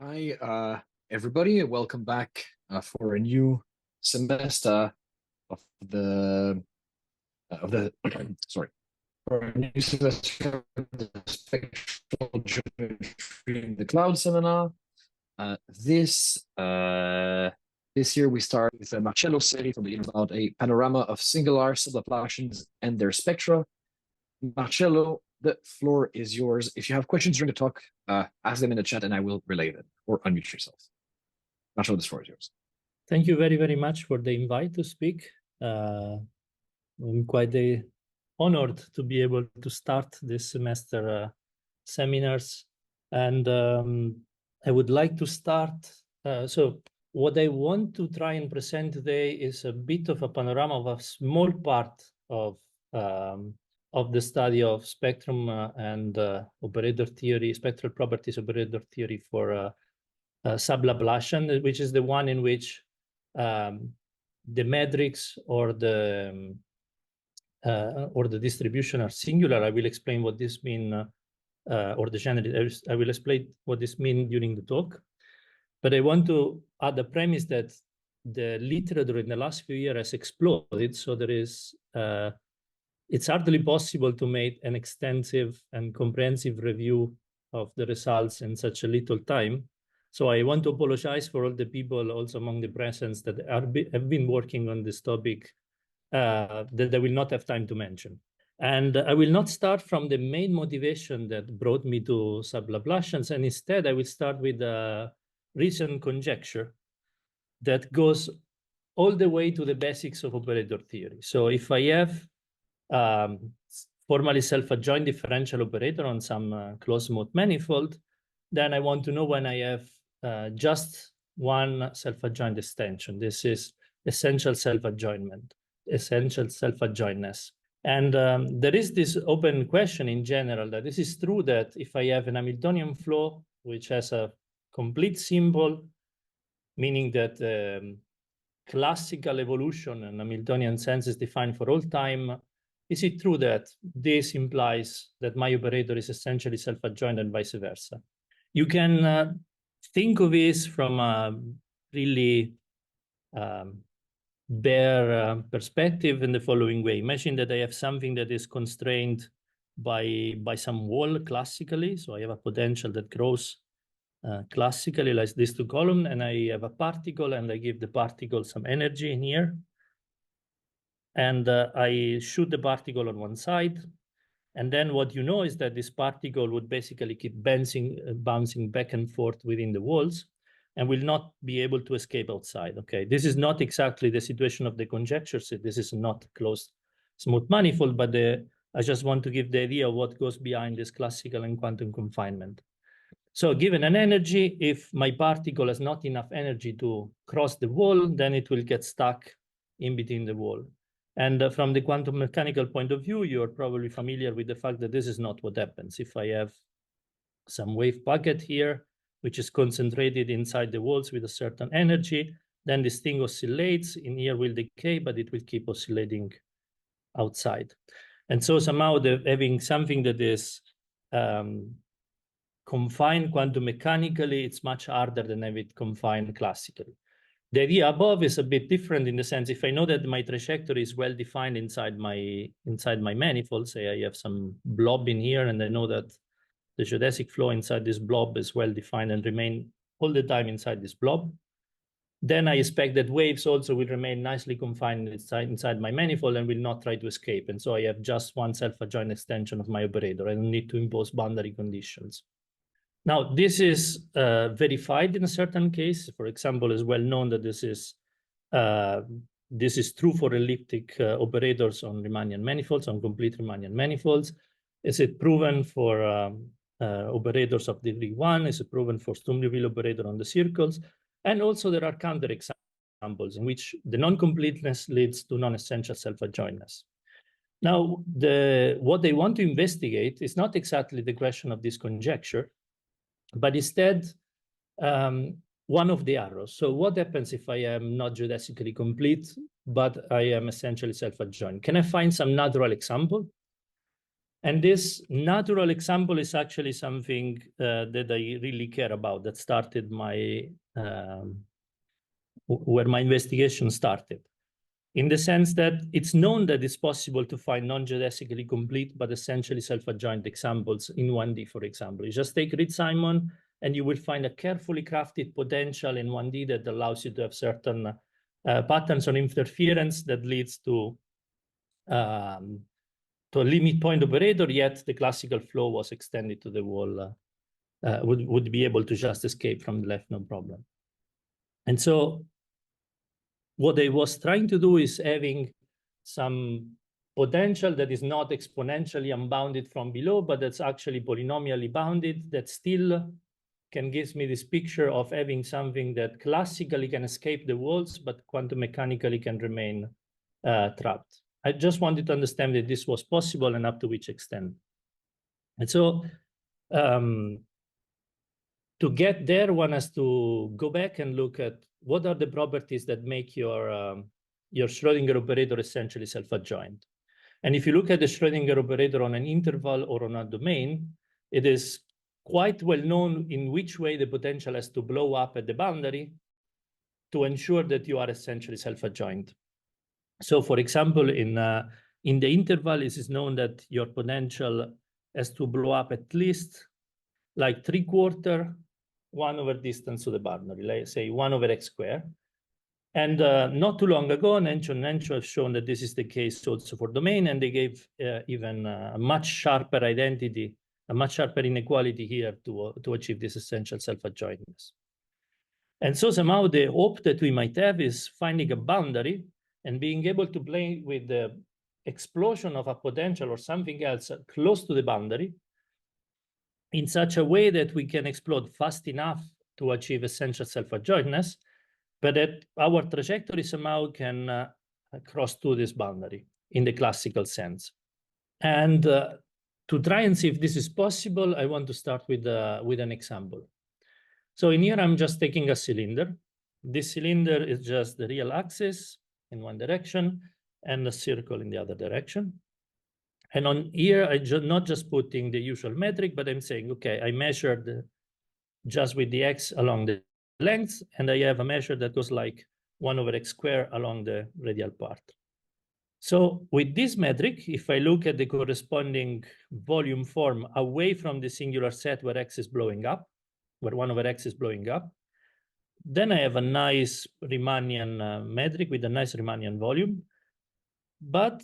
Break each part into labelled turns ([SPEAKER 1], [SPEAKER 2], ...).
[SPEAKER 1] Hi, everybody. Welcome back for a new semester of the sorry, for a new semester of the spectral geometry in the cloud seminar. This year we start with Marcello Seri from the about a panorama of singular sub-Laplacians and their spectra. Marcello, the floor is yours. If you have questions during the talk, ask them in the chat and I will relay them, or unmute yourself. Marcello, the floor is yours.
[SPEAKER 2] Thank you very, very much for the invite to speak. I'm quite honored to be able to start this semester seminars. And I would like to start. So what I want to try and present today is a bit of a panorama of a small part of the study of spectrum and operator theory, spectral properties operator theory for sub-Laplacian, which is the one in which the metrics or the distribution are singular. I will explain what this means, or the general. I will explain what this means during the talk. But I want to add the premise that the literature in the last few years has exploded. So there is, it's hardly possible to make an extensive and comprehensive review of the results in such a little time. So I want to apologize for all the people also among the presents that have been working on this topic that I will not have time to mention. And I will not start from the main motivation that brought me to sub-Laplacians, and instead I will start with a recent conjecture that goes all the way to the basics of operator theory. So if I have formally self-adjoint differential operator on some closed mode manifold, then I want to know when I have just one self-adjoint extension. This is essential self-adjointment, essential self-adjointness. And there is this open question in general that this is true that if I have an Hamiltonian flow, which has a complete symbol, meaning that classical evolution in Hamiltonian sense is defined for all time, is it true that this implies that my operator is essentially self-adjoint and vice versa? You can think of this from a really bare perspective in the following way. Imagine that I have something that is constrained by some wall classically. So I have a potential that grows classically like these two columns, and I have a particle and I give the particle some energy in here. And I shoot the particle on one side. And then what you know is that this particle would basically keep bouncing back and forth within the walls and will not be able to escape outside. Okay, this is not exactly the situation of the conjecture. So this is not closed smooth manifold, but I just want to give the idea of what goes behind this classical and quantum confinement. So given an energy, if my particle has not enough energy to cross the wall, then it will get stuck in between the wall. And from the quantum mechanical point of view, you're probably familiar with the fact that this is not what happens. If I have some wave packet here, which is concentrated inside the walls with a certain energy, then this thing oscillates, in here will decay, but it will keep oscillating outside. And so somehow having something that is confined quantum mechanically, it's much harder than have it confined classically. The idea above is a bit different in the sense, if I know that my trajectory is well defined inside my manifold, say I have some blob in here, and I know that the geodesic flow inside this blob is well defined and remain all the time inside this blob, then I expect that waves also will remain nicely confined inside my manifold and will not try to escape. And so I have just one self-adjoint extension of my operator. I don't need to impose boundary conditions. Now, this is verified in a certain case. For example, it's well known that this is true for elliptic operators on Riemannian manifolds, on complete Riemannian manifolds. Is it proven for operators of degree 1? Is it proven for Sturm-Liouville operator on the circles? And also there are counterexamples in which the non-completeness leads to non-essential self-adjointness. Now, what they want to investigate is not exactly the question of this conjecture, but instead one of the arrows. So what happens if I am not geodesically complete, but I am essentially self-adjoint? Can I find some natural example? And this natural example is actually something that I really care about, that started my, where my investigation started. In the sense that it's known that it's possible to find non-geodesically complete, but essentially self-adjoint examples in 1D, for example. You just take Reed-Simon, and you will find a carefully crafted potential in 1D that allows you to have certain patterns on interference that leads to a limit point operator, yet the classical flow was extended to the wall, would be able to just escape from the left, no problem. And so what I was trying to do is having some potential that is not exponentially unbounded from below, but that's actually polynomially bounded, that still can give me this picture of having something that classically can escape the walls, but quantum mechanically can remain trapped. I just wanted to understand that this was possible and up to which extent. And so to get there, one has to go back and look at what are the properties that make your Schrödinger operator essentially self-adjoint. And if you look at the Schrödinger operator on an interval or on a domain, it is quite well known in which way the potential has to blow up at the boundary to ensure that you are essentially self-adjoint. So for example, in the interval, it is known that your potential has to blow up at least like 3/4 1 over distance to the boundary, like say 1 over x squared. And not too long ago, Nencho and Nencho have shown that this is the case also for domain, and they gave even a much sharper identity, a much sharper inequality here to achieve this essential self-adjointness. And so somehow the hope that we might have is finding a boundary and being able to play with the explosion of a potential or something else close to the boundary in such a way that we can explode fast enough to achieve essential self-adjointness, but that our trajectory somehow can cross to this boundary in the classical sense. And to try and see if this is possible, I want to start with an example. So in here, I'm just taking a cylinder. This cylinder is just the real axis in one direction and a circle in the other direction. And on here, I'm not just putting the usual metric, but I'm saying, okay, I measured just with the x along the length, and I have a measure that goes like 1 over x squared along the radial part. So with this metric, if I look at the corresponding volume form away from the singular set where x is blowing up, where 1 over x is blowing up, then I have a nice Riemannian metric with a nice Riemannian volume. But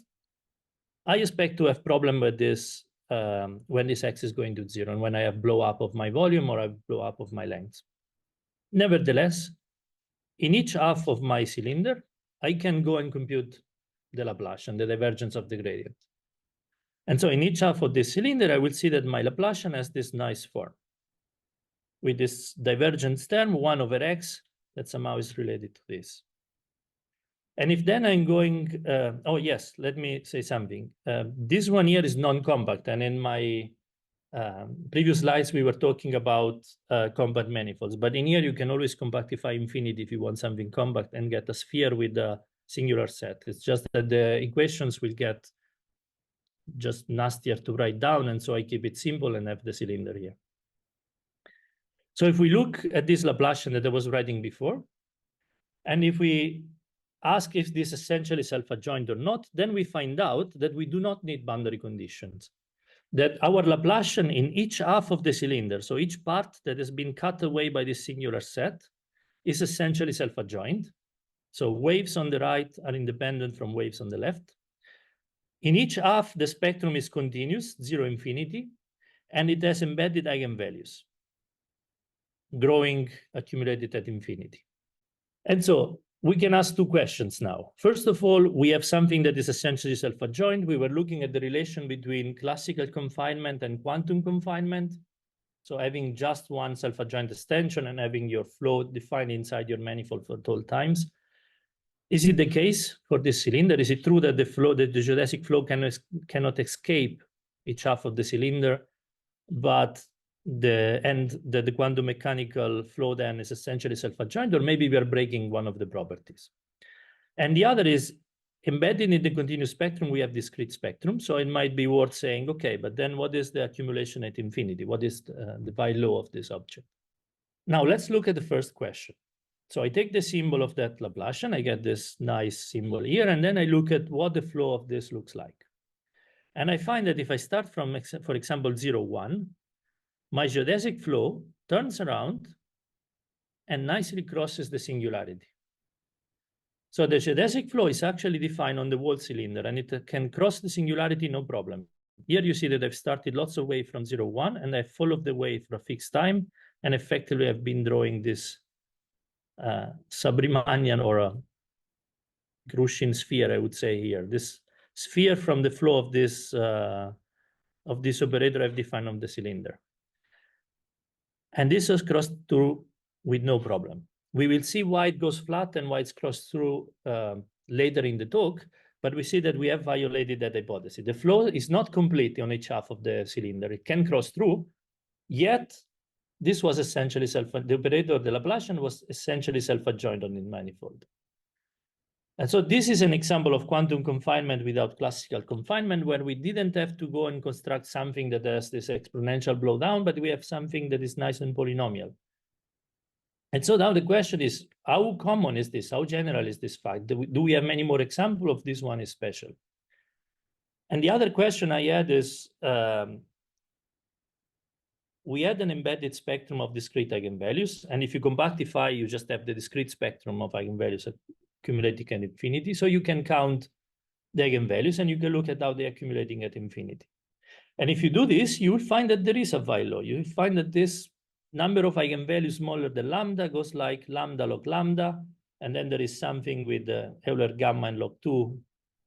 [SPEAKER 2] I expect to have problem with this when this x is going to 0 and when I have blow up of my volume or I blow up of my length. Nevertheless, in each half of my cylinder, I can go and compute the Laplacian, the divergence of the gradient. And so in each half of this cylinder, I will see that my Laplacian has this nice form with this divergence term, 1 over x, that somehow is related to this. And if then I'm going, oh yes, let me say something. This one here is non-compact, and in my previous slides, we were talking about compact manifolds, but in here you can always compactify infinity if you want something compact and get a sphere with a singular set. It's just that the equations will get just nastier to write down, and so I keep it simple and have the cylinder here. So if we look at this Laplacian that I was writing before, and if we ask if this is essentially self-adjoint or not, then we find out that we do not need boundary conditions. That our Laplacian in each half of the cylinder, so each part that has been cut away by this singular set, is essentially self-adjoint. So waves on the right are independent from waves on the left. In each half, the spectrum is continuous, 0 infinity, and it has embedded eigenvalues, growing accumulated at infinity. And so we can ask two questions now. First of all, we have something that is essentially self-adjoint. We were looking at the relation between classical confinement and quantum confinement. So having just one self-adjoint extension and having your flow defined inside your manifold for all times. Is it the case for this cylinder? Is it true that the geodesic flow cannot escape each half of the cylinder, but the quantum mechanical flow then is essentially self-adjoint, or maybe we are breaking one of the properties? And the other is, embedded in the continuous spectrum, we have discrete spectrum. So it might be worth saying, okay, but then what is the accumulation at infinity? What is the Weyl law of this object? Now let's look at the first question. So I take the symbol of that Laplacian, I get this nice symbol here, and then I look at what the flow of this looks like. And I find that if I start from, for example, 0, 1, my geodesic flow turns around and nicely crosses the singularity. So the geodesic flow is actually defined on the wall cylinder, and it can cross the singularity, no problem. Here you see that I've started lots of waves from 0, 1, and I followed the wave for a fixed time, and effectively I've been drawing this sub-Riemannian or a Groningen sphere, I would say here. This sphere from the flow of this operator I've defined on the cylinder. And this has crossed through with no problem. We will see why it goes flat and why it's crossed through later in the talk, but we see that we have violated that hypothesis. The flow is not complete on each half of the cylinder. It can cross through, yet this was essentially the operator of the Laplacian was essentially self-adjoint on the manifold. And so this is an example of quantum confinement without classical confinement, where we didn't have to go and construct something that has this exponential blowdown, but we have something that is nice and polynomial. And so now the question is, how common is this? How general is this fact? Do we have many more examples of this one is special? And the other question I had is, we had an embedded spectrum of discrete eigenvalues. And if you compactify, you just have the discrete spectrum of eigenvalues accumulating at infinity. So you can count the eigenvalues and you can look at how they're accumulating at infinity. And if you do this, you will find that there is a Weyl law. You will find that this number of eigenvalues smaller than lambda goes like lambda log lambda. And then there is something with the Euler gamma and log 2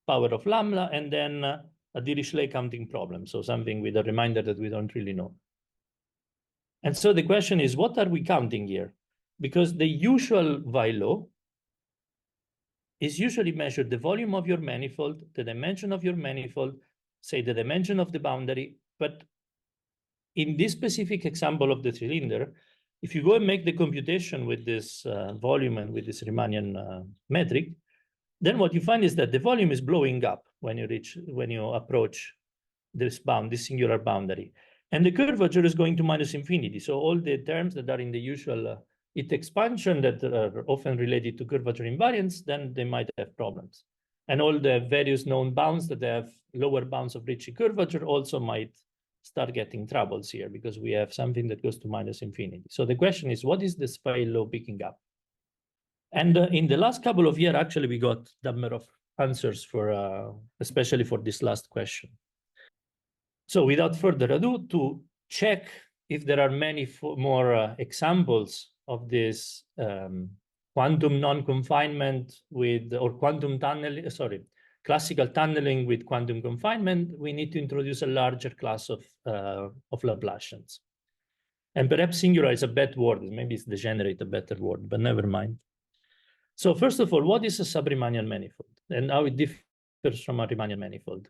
[SPEAKER 2] power of lambda, and then a Dirichlet counting problem. So something with a reminder that we don't really know. And so the question is, what are we counting here? Because the usual Weyl law is usually measured the volume of your manifold, the dimension of your manifold, say the dimension of the boundary. But in this specific example of the cylinder, if you go and make the computation with this volume and with this Riemannian metric, then what you find is that the volume is blowing up when you approach this singular boundary. And the curvature is going to minus infinity. So all the terms that are in the usual heat expansion that are often related to curvature invariance, then they might have problems. And all the various known bounds that have lower bounds of Ricci curvature also might start getting troubles here, because we have something that goes to minus infinity. So the question is, what is this Weyl law picking up? And in the last couple of years, actually, we got a number of answers for, especially for this last question. So without further ado, to check if there are many more examples of this quantum non-confinement with, or quantum tunneling, classical tunneling with quantum confinement, we need to introduce a larger class of Laplacians. And perhaps singular is a bad word, maybe it's degenerate a better word, but never mind. So first of all, what is a sub-Riemannian manifold and how it differs from a Riemannian manifold?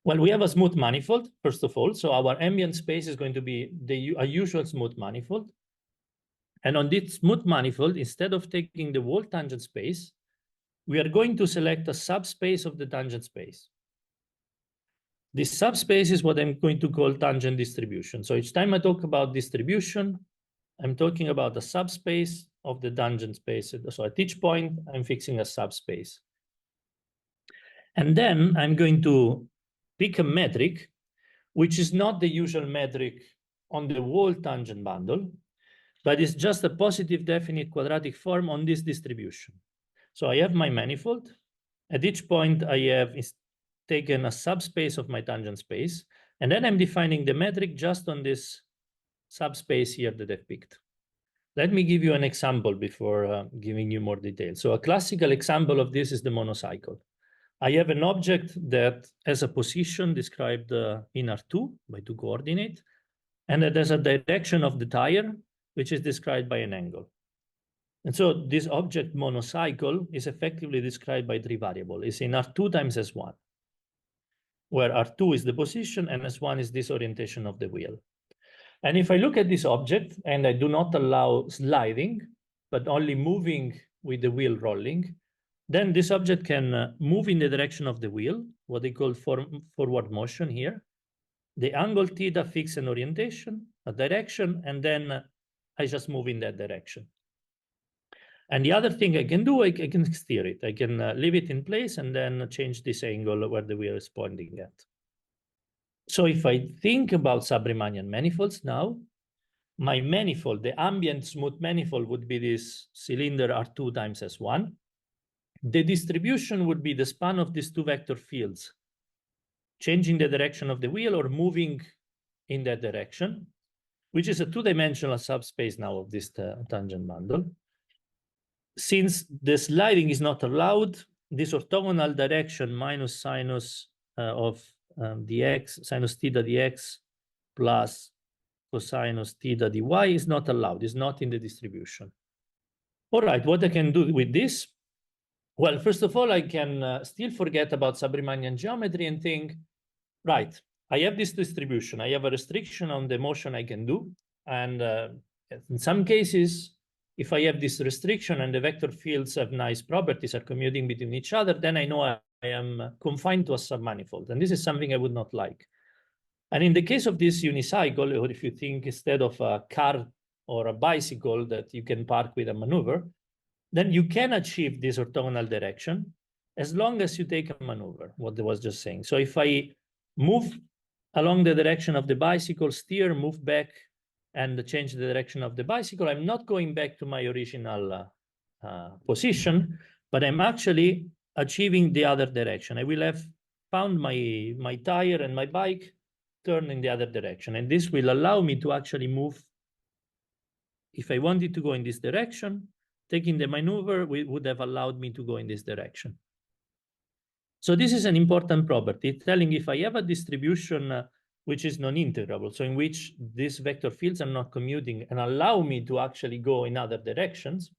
[SPEAKER 2] Well, we have a smooth manifold, first of all. So our ambient space is going to be a usual smooth manifold. And on this smooth manifold, instead of taking the whole tangent space, we are going to select a subspace of the tangent space. This subspace is what I'm going to call tangent distribution. So each time I talk about distribution, I'm talking about a subspace of the tangent space. So at each point, I'm fixing a subspace. And then I'm going to pick a metric, which is not the usual metric on the whole tangent bundle, but it's just a positive definite quadratic form on this distribution. So I have my manifold. At each point, I have taken a subspace of my tangent space, and then I'm defining the metric just on this subspace here that I've picked. Let me give you an example before giving you more details. So a classical example of this is the monocycle. I have an object that has a position described in R2 by 2 coordinates, and that has a direction of the tire, which is described by an angle. And so this object monocycle is effectively described by 3 variables. It's in R2 times S1, where R2 is the position and S1 is this orientation of the wheel. And if I look at this object and I do not allow sliding, but only moving with the wheel rolling, then this object can move in the direction of the wheel, what they call forward motion here. The angle theta fix an orientation, a direction, and then I just move in that direction. And the other thing I can do, I can steer it. I can leave it in place and then change this angle where the wheel is pointing at. So if I think about sub-Riemannian manifolds now, my manifold, the ambient smooth manifold, would be this cylinder R2 times S1. The distribution would be the span of these two vector fields, changing the direction of the wheel or moving in that direction, which is a two-dimensional subspace now of this tangent bundle. Since the sliding is not allowed, this orthogonal direction minus sinus of dx, sinus theta dx plus cosinus theta dy is not allowed, is not in the distribution. All right, what I can do with this? Well, first of all, I can still forget about sub-Riemannian geometry and think, right, I have this distribution. I have a restriction on the motion I can do. And in some cases, if I have this restriction and the vector fields have nice properties, are commuting between each other, then I know I am confined to a submanifold. And this is something I would not like. And in the case of this unicycle, or if you think instead of a car or a bicycle that you can park with a maneuver, then you can achieve this orthogonal direction as long as you take a maneuver, what I was just saying. So if I move along the direction of the bicycle, steer, move back, and change the direction of the bicycle, I'm not going back to my original position, but I'm actually achieving the other direction. I will have found my tire and my bike turn in the other direction. And this will allow me to actually move. If I wanted to go in this direction, taking the maneuver would have allowed me to go in this direction. So this is an important property, telling if I have a distribution which is non-integrable, so in which these vector fields are not commuting and allow me to actually go in other directions,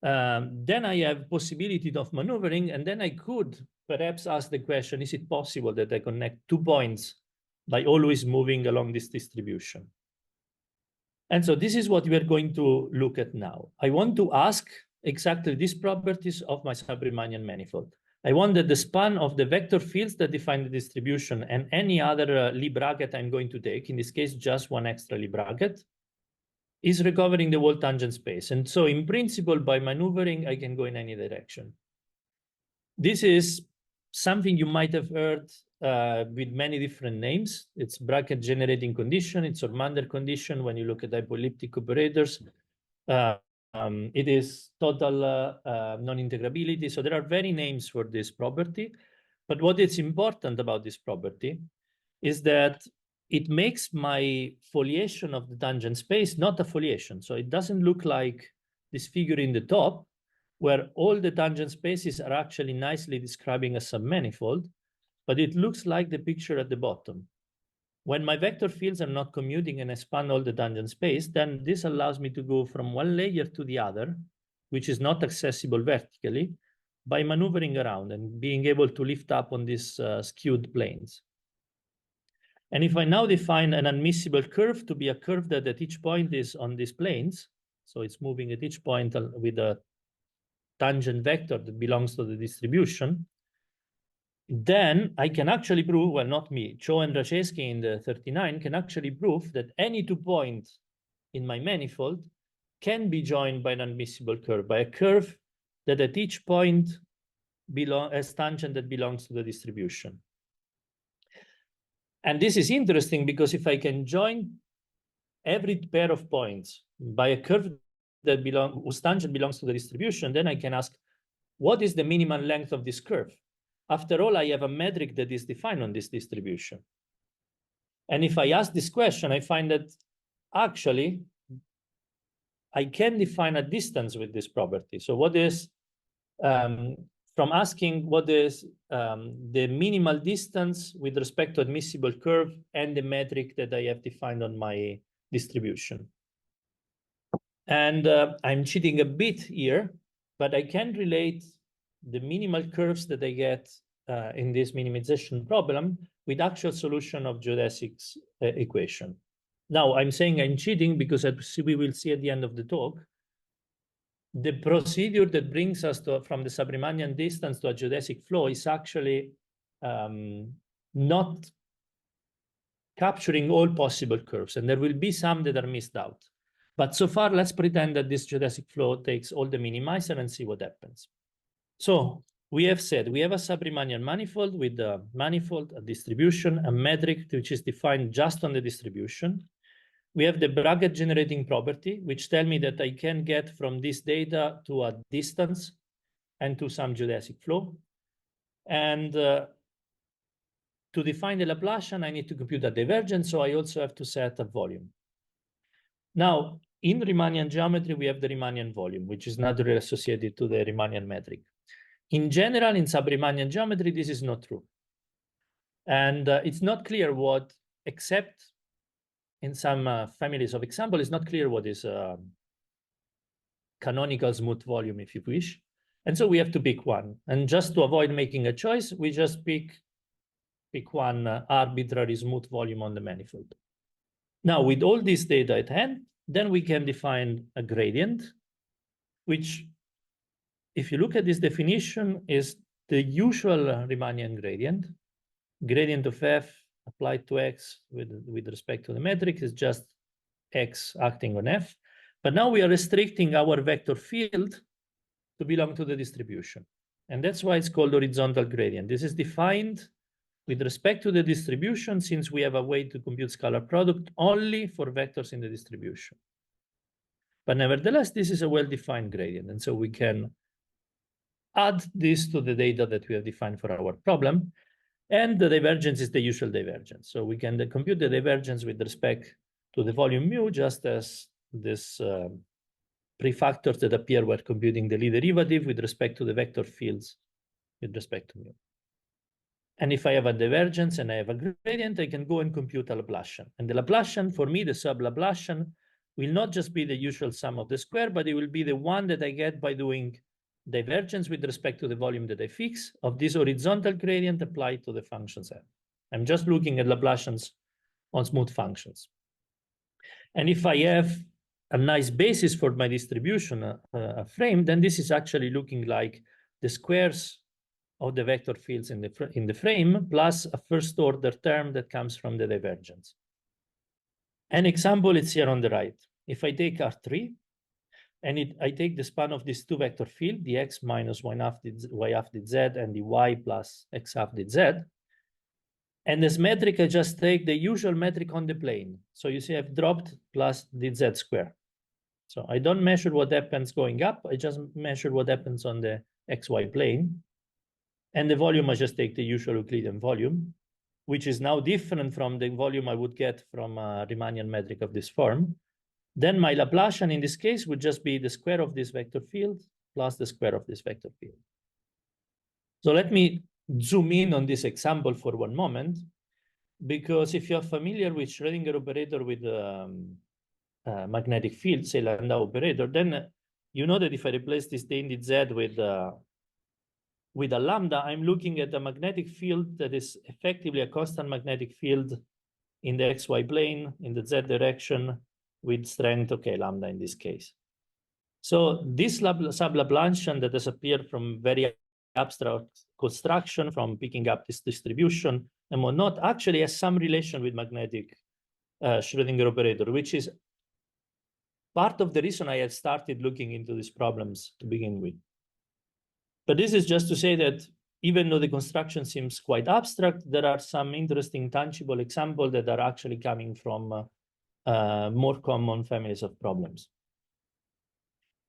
[SPEAKER 2] then I have possibility of maneuvering, and then I could perhaps ask the question, is it possible that I connect 2 points by always moving along this distribution? And so this is what we are going to look at now. I want to ask exactly these properties of my sub-Riemannian manifold. I want that the span of the vector fields that define the distribution and any other Lie bracket I'm going to take, in this case, just one extra Lie bracket, is recovering the whole tangent space. And so in principle, by maneuvering, I can go in any direction. This is something you might have heard with many different names. It's bracket generating condition, it's Ormander condition when you look at hypoelliptic operators. It is total non-integrability. So there are many names for this property. But what is important about this property is that it makes my foliation of the tangent space not a foliation. So it doesn't look like this figure in the top, where all the tangent spaces are actually nicely describing a submanifold, but it looks like the picture at the bottom. When my vector fields are not commuting and expand all the tangent space, then this allows me to go from one layer to the other, which is not accessible vertically, by maneuvering around and being able to lift up on these skewed planes. And if I now define an unmissable curve to be a curve that at each point is on these planes, so it's moving at each point with a tangent vector that belongs to the distribution, then I can actually prove, well, not me, Cho and Rachesky in the 39 can actually prove that any 2 points in my manifold can be joined by an unmissable curve, by a curve that at each point has tangent that belongs to the distribution. And this is interesting because if I can join every pair of points by a curve that whose tangent belongs to the distribution, then I can ask, what is the minimal length of this curve? After all, I have a metric that is defined on this distribution. And if I ask this question, I find that actually I can define a distance with this property. So what is, from asking what is the minimal distance with respect to admissible curve and the metric that I have defined on my distribution. And I'm cheating a bit here, but I can relate the minimal curves that I get in this minimization problem with actual solution of geodesics equation. Now, I'm saying I'm cheating because as we will see at the end of the talk, the procedure that brings us from the sub-Riemannian distance to a geodesic flow is actually not capturing all possible curves, and there will be some that are missed out. But so far, let's pretend that this geodesic flow takes all the minimizer and see what happens. So we have said we have a sub-Riemannian manifold with a manifold, a distribution, a metric which is defined just on the distribution. We have the bracket generating property, which tell me that I can get from this data to a distance and to some geodesic flow. And to define the Laplacian, I need to compute a divergence, so I also have to set a volume. Now, in Riemannian geometry, we have the Riemannian volume, which is naturally associated to the Riemannian metric. In general, in sub-Riemannian geometry, this is not true. And it's not clear what, except in some families of example, it's not clear what is canonical smooth volume, if you wish. And so we have to pick one. And just to avoid making a choice, we just pick one arbitrary smooth volume on the manifold. Now, with all this data at hand, then we can define a gradient, which, if you look at this definition, is the usual Riemannian gradient. Gradient of f applied to x with respect to the metric is just x acting on f. But now we are restricting our vector field to belong to the distribution. And that's why it's called horizontal gradient. This is defined with respect to the distribution, since we have a way to compute scalar product only for vectors in the distribution. But nevertheless, this is a well-defined gradient. And so we can add this to the data that we have defined for our problem. And the divergence is the usual divergence. So we can compute the divergence with respect to the volume mu, just as this prefactors that appear when computing the Lie derivative with respect to the vector fields with respect to mu. And if I have a divergence and I have a gradient, I can go and compute a Laplacian. And the Laplacian, for me, the sub-Laplacian, will not just be the usual sum of the square, but it will be the one that I get by doing divergence with respect to the volume that I fix of this horizontal gradient applied to the functions f. I'm just looking at Laplacians on smooth functions. And if I have a nice basis for my distribution, a frame, then this is actually looking like the squares of the vector fields in the frame plus a first order term that comes from the divergence. An example is here on the right. If I take R3 and I take the span of these two vector fields, the x minus y half dz and the y plus x half dz, and this metric, I just take the usual metric on the plane. So you see I've dropped plus dz square. So I don't measure what happens going up, I just measure what happens on the xy plane. And the volume, I just take the usual Euclidean volume, which is now different from the volume I would get from a Riemannian metric of this form. Then my Laplacian in this case would just be the square of this vector field plus the square of this vector field. So let me zoom in on this example for one moment, because if you're familiar with Schrödinger operator with magnetic field, say Landau operator, then you know that if I replace this d in dz with a lambda, I'm looking at a magnetic field that is effectively a constant magnetic field in the xy plane, in the z direction, with strength, okay, lambda in this case. So this sub-Laplacian that has appeared from very abstract construction, from picking up this distribution and whatnot, actually has some relation with magnetic Schrödinger operator, which is part of the reason I had started looking into these problems to begin with. But this is just to say that even though the construction seems quite abstract, there are some interesting tangible examples that are actually coming from more common families of problems.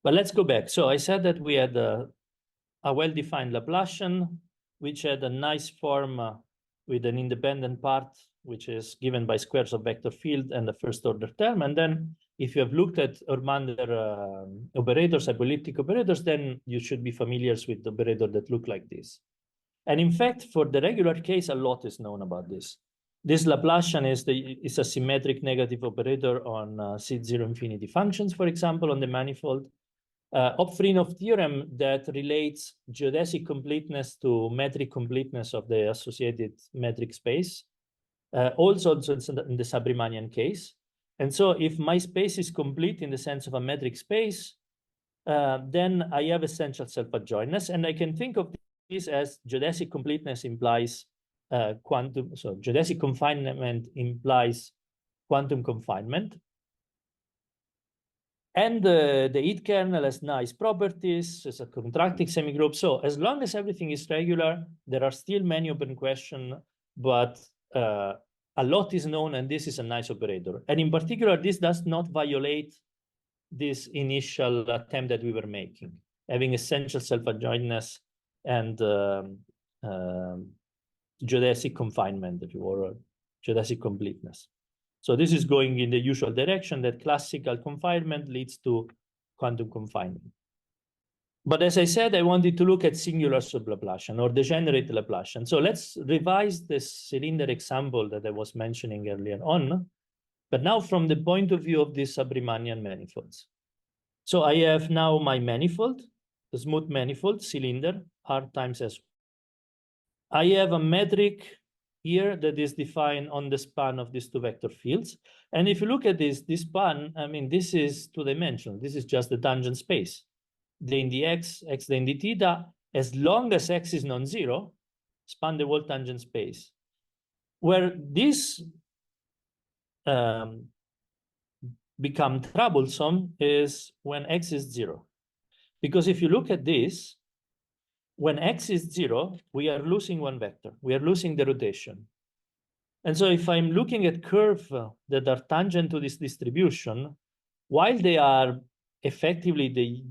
[SPEAKER 2] But let's go back. So I said that we had a well-defined Laplacian, which had a nice form with an independent part, which is given by squares of vector field and the first order term. And then if you have looked at Hörmander operators, hypoelliptic operators, then you should be familiar with the operator that look like this. And in fact, for the regular case, a lot is known about this. This Laplacian is a symmetric negative operator on seed-zero infinity functions, for example, on the manifold. Opfrinov theorem that relates geodesic completeness to metric completeness of the associated metric space, also in the sub-Riemannian case. And so if my space is complete in the sense of a metric space, then I have essential self-adjointness, and I can think of this as geodesic completeness implies quantum, so geodesic confinement implies quantum confinement. And the heat kernel has nice properties, it's a contracting semigroup. So as long as everything is regular, there are still many open questions, but a lot is known, and this is a nice operator. And in particular, this does not violate this initial attempt that we were making, having essential self-adjointness and geodesic confinement, if you will, or geodesic completeness. So this is going in the usual direction that classical confinement leads to quantum confinement. But as I said, I wanted to look at singular sub-Laplacian or degenerate Laplacian. So let's revise this cylinder example that I was mentioning earlier on, but now from the point of view of these sub-Riemannian manifolds. So I have now my manifold, the smooth manifold, cylinder, R times S. I have a metric here that is defined on the span of these two vector fields. And if you look at this span, I mean, this is two-dimensional. This is just the tangent space. The in the x, the in the theta, as long as x is non-zero, span the whole tangent space. Where this become troublesome is when x is 0. Because if you look at this, when x is 0, we are losing one vector. We are losing the rotation. And so if I'm looking at curves that are tangent to this distribution, while they are effectively the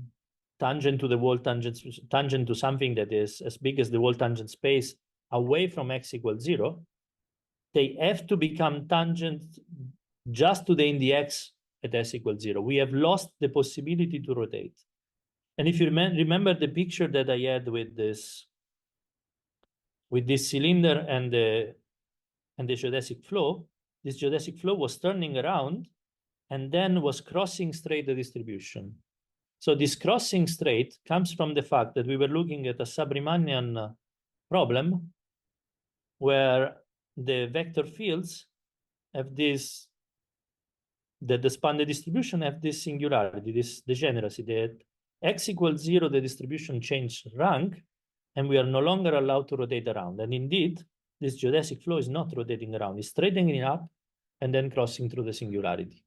[SPEAKER 2] tangent to the whole tangent to something that is as big as the whole tangent space away from x equals 0, they have to become tangent just to the in the x at s equals 0. We have lost the possibility to rotate. And if you remember the picture that I had with this cylinder and the geodesic flow, this geodesic flow was turning around and then was crossing straight the distribution. So this crossing straight comes from the fact that we were looking at a sub-Riemannian problem where the vector fields have this, that the span the distribution have this singularity, this degeneracy, that x equals 0, the distribution changed rank, and we are no longer allowed to rotate around. And indeed, this geodesic flow is not rotating around, it's straightening up and then crossing through the singularity.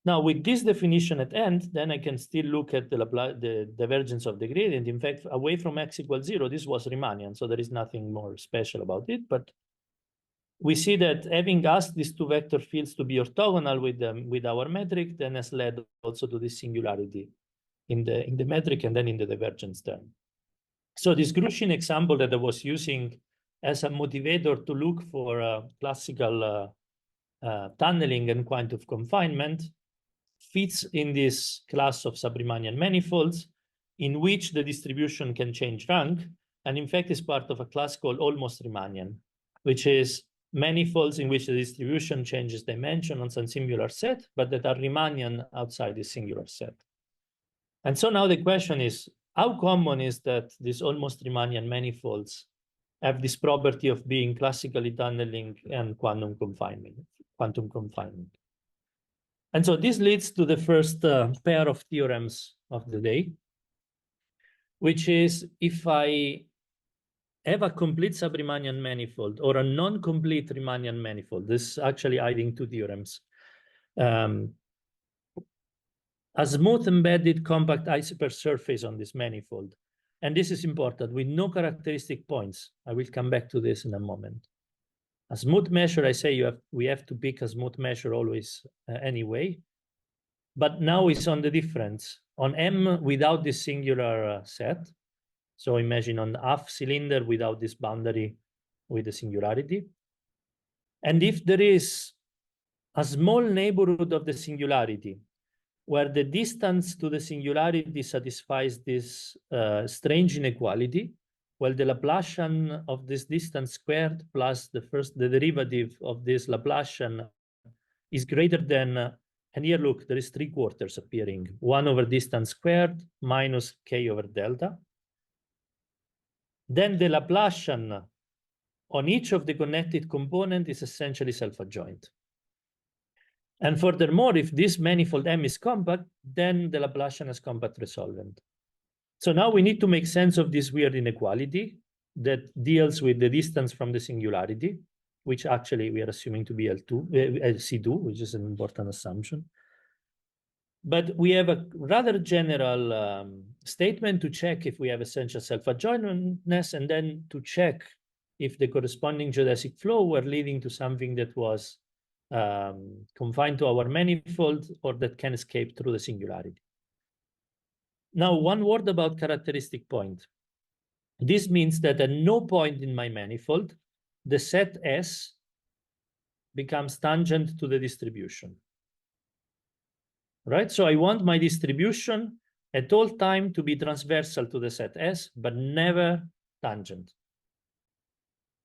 [SPEAKER 2] Now, with this definition at end, then I can still look at the divergence of the gradient. In fact, away from x equals 0, this was Riemannian, so there is nothing more special about it. But we see that having asked these two vector fields to be orthogonal with our metric, then has led also to this singularity in the metric and then in the divergence term. So this Groningen example that I was using as a motivator to look for classical tunneling and quantum confinement fits in this class of sub-Riemannian manifolds in which the distribution can change rank, and in fact is part of a class called almost Riemannian, which is manifolds in which the distribution changes dimension on some singular set, but that are Riemannian outside this singular set. And so now the question is, how common is that these almost Riemannian manifolds have this property of being classically tunneling and quantum confinement? And so this leads to the first pair of theorems of the day, which is if I have a complete sub-Riemannian manifold or a non-complete Riemannian manifold, this is actually hiding two theorems. A smooth embedded compact hypersurface on this manifold. And this is important with no characteristic points. I will come back to this in a moment. A smooth measure, I say we have to pick a smooth measure always anyway. But now it's on the difference. On M without this singular set. So imagine on half cylinder without this boundary with the singularity. And if there is a small neighborhood of the singularity, where the distance to the singularity satisfies this strange inequality, well, the Laplacian of this distance squared plus the derivative of this Laplacian is greater than, and here look, there is 3/4 appearing, 1 over distance squared minus k over delta. Then the Laplacian on each of the connected component is essentially self-adjoint. And furthermore, if this manifold M is compact, then the Laplacian has compact resolvent. So now we need to make sense of this weird inequality that deals with the distance from the singularity, which actually we are assuming to be C2, which is an important assumption. But we have a rather general statement to check if we have essential self-adjointness, and then to check if the corresponding geodesic flow were leading to something that was confined to our manifold or that can escape through the singularity. Now, one word about characteristic point. This means that at no point in my manifold, the set S becomes tangent to the distribution. Right? So I want my distribution at all time to be transversal to the set S, but never tangent.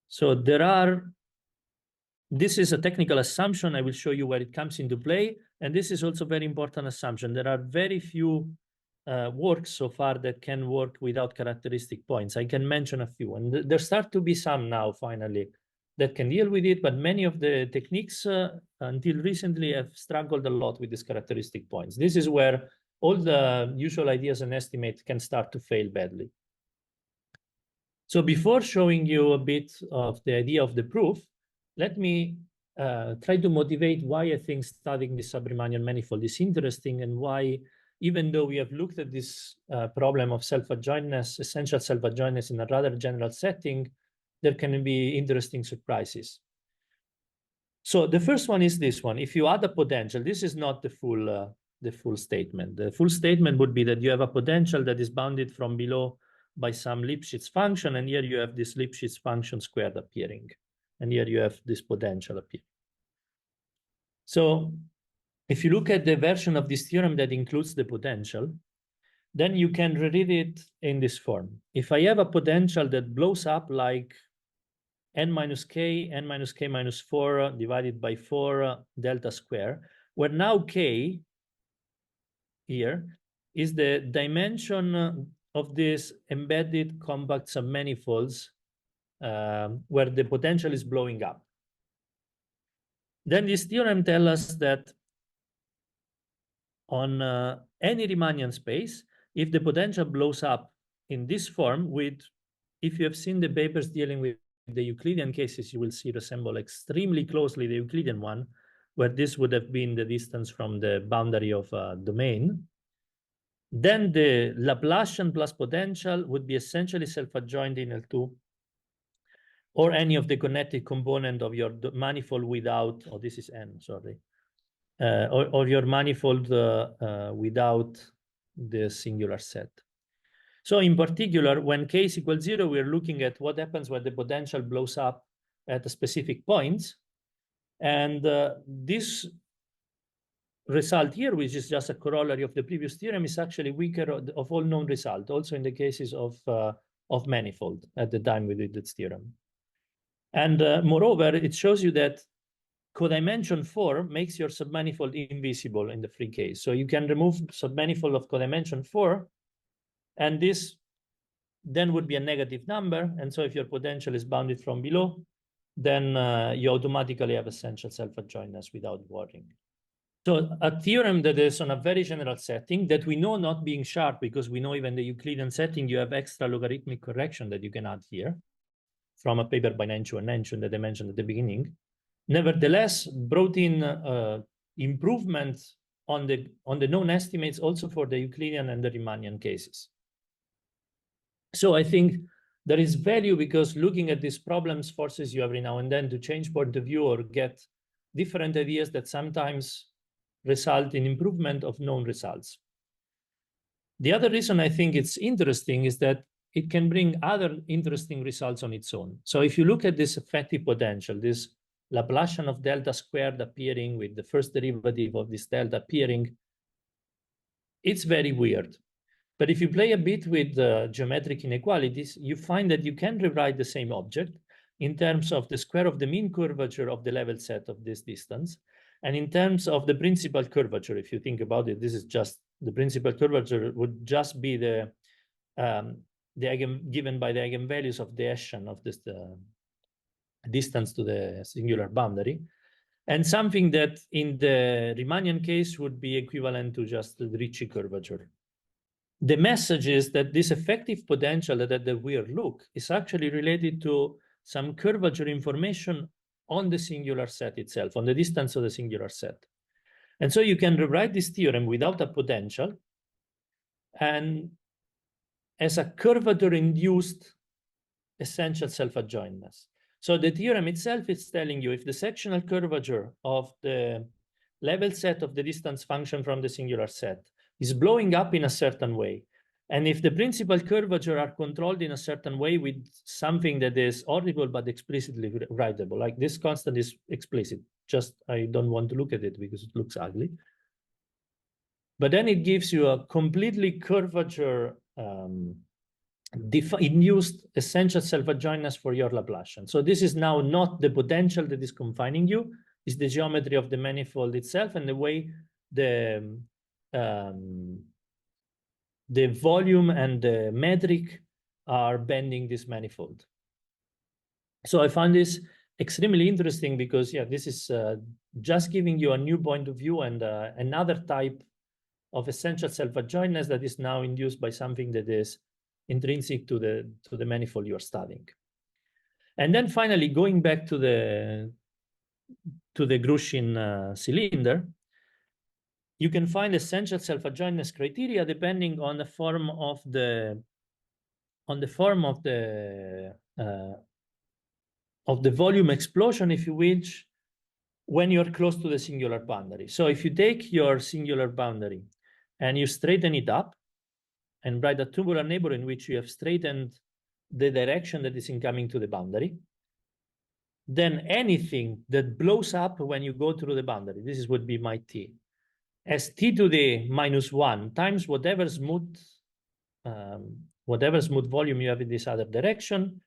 [SPEAKER 2] So this is a technical assumption. I will show you where it comes into play. And this is also a very important assumption. There are very few works so far that can work without characteristic points. I can mention a few, and there start to be some now finally that can deal with it, but many of the techniques until recently have struggled a lot with these characteristic points. This is where all the usual ideas and estimates can start to fail badly. So before showing you a bit of the idea of the proof, let me try to motivate why I think studying the sub-Riemannian manifold is interesting, and why, even though we have looked at this problem of self-adjointness, essential self-adjointness in a rather general setting, there can be interesting surprises. So the first one is this one. If you add a potential, this is not the full statement. The full statement would be that you have a potential that is bounded from below by some Lipschitz function, and here you have this Lipschitz function squared appearing, and here you have this potential appearing. So if you look at the version of this theorem that includes the potential, then you can reread it in this form. If I have a potential that blows up like n minus k minus 4 divided by 4 delta square, where now k here is the dimension of this embedded compact submanifolds where the potential is blowing up. Then this theorem tells us that on any Riemannian space, if the potential blows up in this form with, if you have seen the papers dealing with the Euclidean cases, you will see resemble extremely closely the Euclidean one, where this would have been the distance from the boundary of a domain. Then the Laplacian plus potential would be essentially self-adjoint in L2, or any of the connected component of your manifold without, oh, this is n, sorry, or your manifold without the singular set. So in particular, when k is equal 0, we're looking at what happens when the potential blows up at a specific point. And this result here, which is just a corollary of the previous theorem, is actually weaker of all known results, also in the cases of manifold at the time we did this theorem. And moreover, it shows you that codimension 4 makes your submanifold invisible in the free case. So you can remove submanifold of codimension 4, and this then would be a negative number. And so if your potential is bounded from below, then you automatically have essential self-adjointness without worrying. So a theorem that is on a very general setting that we know not being sharp, because we know even the Euclidean setting, you have extra logarithmic correction that you can add here from a paper by Nenchu and Nenchu that I mentioned at the beginning. Nevertheless, brought in improvement on the known estimates also for the Euclidean and the Riemannian cases. So I think there is value, because looking at these problems forces you every now and then to change point of view or get different ideas that sometimes result in improvement of known results. The other reason I think it's interesting is that it can bring other interesting results on its own. So if you look at this effective potential, this Laplacian of delta squared appearing with the first derivative of this delta appearing, it's very weird. But if you play a bit with geometric inequalities, you find that you can rewrite the same object in terms of the square of the mean curvature of the level set of this distance, and in terms of the principal curvature. If you think about it, this is just the principal curvature would just be the given by the eigenvalues of the Hessian of this distance to the singular boundary. and something that in the Riemannian case would be equivalent to just the Ricci curvature. The message is that this effective potential at the weird look is actually related to some curvature information on the singular set itself, on the distance of the singular set. And so you can rewrite this theorem without a potential and as a curvature-induced essential self-adjointness. So the theorem itself is telling you if the sectional curvature of the level set of the distance function from the singular set is blowing up in a certain way, and if the principal curvature are controlled in a certain way with something that is audible but explicitly writable, like this constant is explicit, just I don't want to look at it because it looks ugly. But then it gives you a completely curvature induced essential self-adjointness for your Laplacian. So this is now not the potential that is confining you, it's the geometry of the manifold itself and the way the volume and the metric are bending this manifold. So I find this extremely interesting because, yeah, this is just giving you a new point of view and another type of essential self-adjointness that is now induced by something that is intrinsic to the manifold you're studying. And then finally, going back to the Groningen cylinder, you can find essential self-adjointness criteria depending on the form of the volume explosion, if you wish, when you're close to the singular boundary. So if you take your singular boundary and you straighten it up and write a tubular neighborhood in which you have straightened the direction that is incoming to the boundary, then anything that blows up when you go through the boundary, this would be my t, as t to the -1 times whatever smooth volume you have in this other direction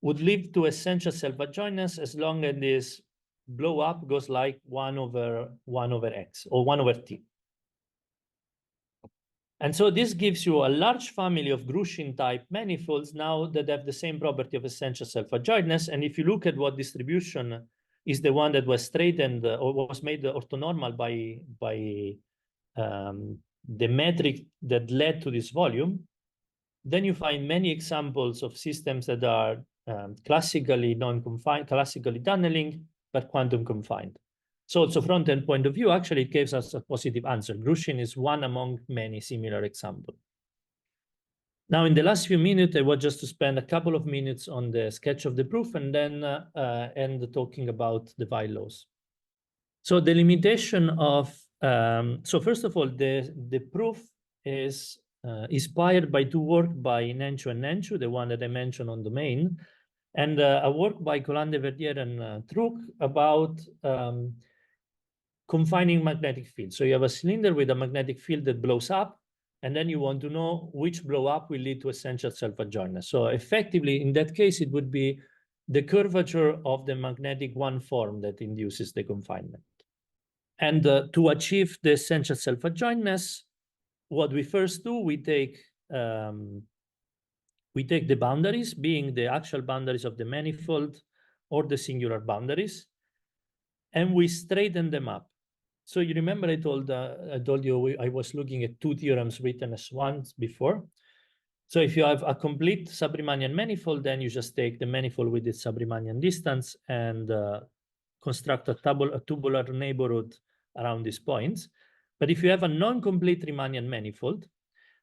[SPEAKER 2] would lead to essential self-adjointness as long as this blow up goes like 1 over x or 1 over t. And so this gives you a large family of Groningen type manifolds now that have the same property of essential self-adjointness. And if you look at what distribution is the one that was straightened or was made orthonormal by the metric that led to this volume, then you find many examples of systems that are classically non-confined, classically tunneling, but quantum confined. So from that point of view, actually, it gives us a positive answer. Groningen is one among many similar examples. Now, in the last few minutes, I want just to spend a couple of minutes on the sketch of the proof and then end talking about the Weyl laws. So the limitation of, so first of all, the proof is inspired by two works by Nenchu and Nenchu, the one that I mentioned on domain, and a work by Colin-de-Verdier and Truc about confining magnetic field. So you have a cylinder with a magnetic field that blows up, and then you want to know which blow up will lead to essential self-adjointness. So effectively, in that case, it would be the curvature of the magnetic one form that induces the confinement. And to achieve the essential self-adjointness, what we first do, we take the boundaries, being the actual boundaries of the manifold or the singular boundaries, and we straighten them up. So you remember I told you I was looking at two theorems written as once before. So if you have a complete sub-Riemannian manifold, then you just take the manifold with its sub-Riemannian distance and construct a tubular neighborhood around these points. But if you have a non-complete Riemannian manifold,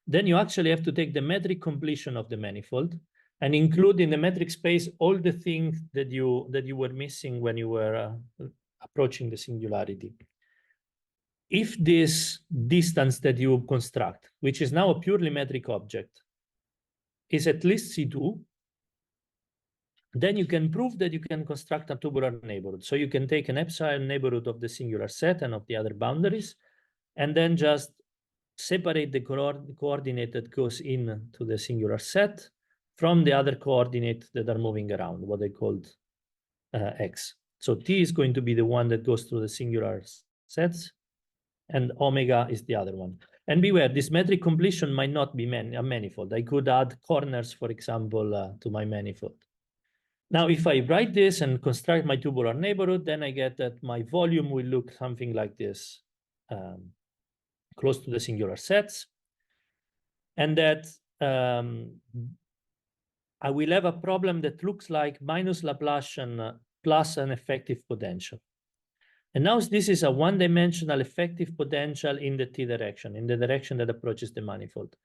[SPEAKER 2] then you actually have to take the metric completion of the manifold and include in the metric space all the things that you were missing when you were approaching the singularity. If this distance that you construct, which is now a purely metric object, is at least C2, then you can prove that you can construct a tubular neighborhood. So you can take an epsilon neighborhood of the singular set and of the other boundaries, and then just separate the coordinate that goes in to the singular set from the other coordinate that are moving around, what they called x. So t is going to be the one that goes through the singular sets, and omega is the other one. And beware, this metric completion might not be a manifold. I could add corners, for example, to my manifold. Now, if I write this and construct my tubular neighborhood, then I get that my volume will look something like this, close to the singular sets. And that I will have a problem that looks like minus Laplacian plus an effective potential. And now this is a one-dimensional effective potential in the t direction, in the direction that approaches the manifold.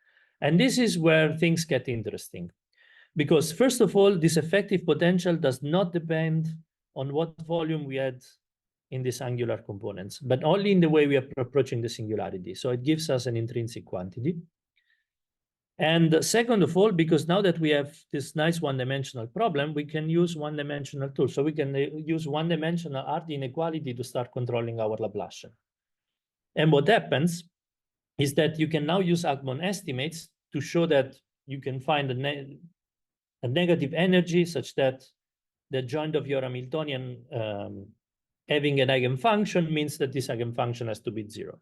[SPEAKER 2] And this is where things get interesting. Because first of all, this effective potential does not depend on what volume we had in these angular components, but only in the way we are approaching the singularity. So it gives us an intrinsic quantity. And second of all, because now that we have this nice one-dimensional problem, we can use one-dimensional tools. So we can use one-dimensional Hardy inequality to start controlling our Laplacian. And what happens is that you can now use Agmon estimates to show that you can find a negative energy such that the joint of your Hamiltonian having an eigenfunction means that this eigenfunction has to be 0.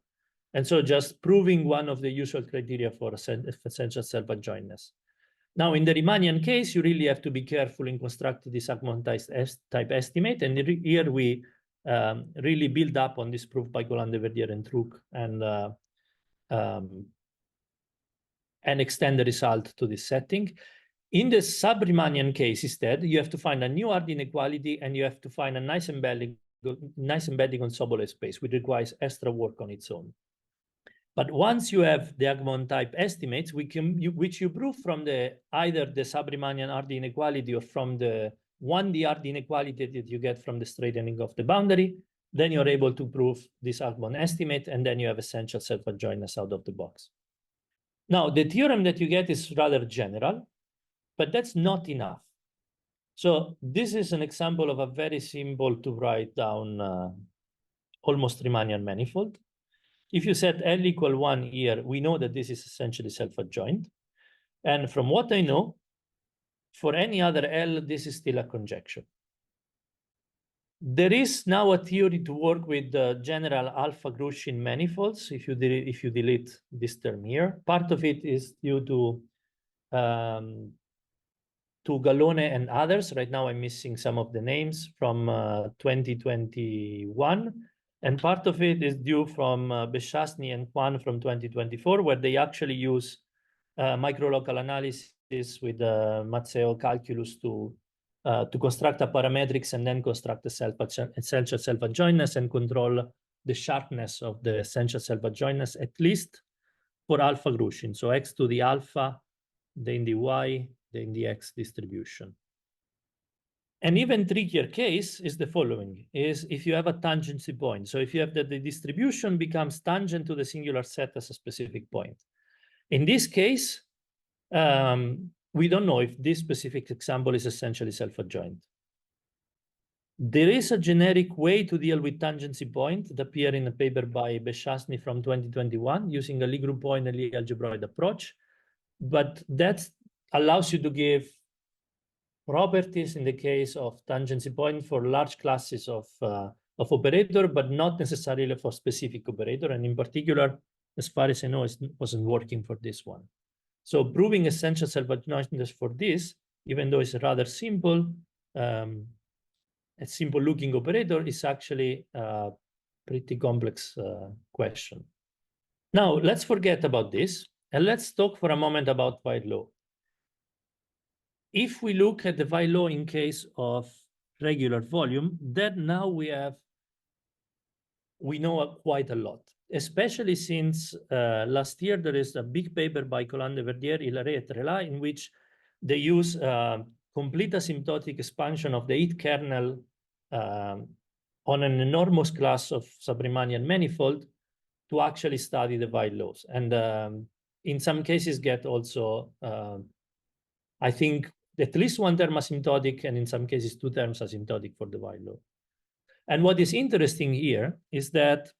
[SPEAKER 2] And so just proving one of the usual criteria for essential self-adjointness. Now, in the Riemannian case, you really have to be careful in constructing this Agmon type estimate. And here we really build up on this proof by Golan-de-Verdier and Truc and extend the result to this setting. In the sub-Riemannian case, instead, you have to find a new Hardy inequality and you have to find a nice embedding on Sobolev space, which requires extra work on its own. But once you have the Agmon type estimates, which you prove from either the sub-Riemannian Hardy inequality or from the 1D Hardy inequality that you get from the straightening of the boundary, then you're able to prove this Agmon estimate, and then you have essential self-adjointness out of the box. Now, the theorem that you get is rather general, but that's not enough. So this is an example of a very simple to write down almost Riemannian manifold. If you set L equal 1 here, we know that this is essentially self-adjoint. And from what I know, for any other L, this is still a conjecture. There is now a theory to work with the general alpha Grushin manifolds, if you delete this term here. Part of it is due to Gallone and others. Right now, I'm missing some of the names from 2021. And part of it is due from Beshasny and Kwan from 2024, where they actually use microlocal analysis with Matteo calculus to construct a parametrics and then construct a essential self-adjointness and control the sharpness of the essential self-adjointness, at least for alpha Grushin. So x to the alpha, then the y, then the x distribution. An even trickier case is the following, is if you have a tangency point. So if you have that the distribution becomes tangent to the singular set as a specific point. In this case, we don't know if this specific example is essentially self-adjoint. There is a generic way to deal with tangency point that appeared in a paper by Beshasny from 2021 using a Lie group point and Lie algebroid approach, but that allows you to give properties in the case of tangency point for large classes of operator, but not necessarily for specific operator. And in particular, as far as I know, it wasn't working for this one. So proving essential self-adjointness for this, even though it's rather simple, a simple looking operator is actually a pretty complex question. Now, let's forget about this and let's talk for a moment about Weyl law. If we look at the Weyl law in case of regular volume, then now we know quite a lot, especially since last year there is a big paper by Golan-de-Verdier, Hilaire et al. In which they use complete asymptotic expansion of the heat kernel on an enormous class of sub-Riemannian manifold to actually study the Weyl laws. And in some cases get also, I think, at least one term asymptotic, and in some cases 2 terms asymptotic for the Weyl law. And what is interesting here is that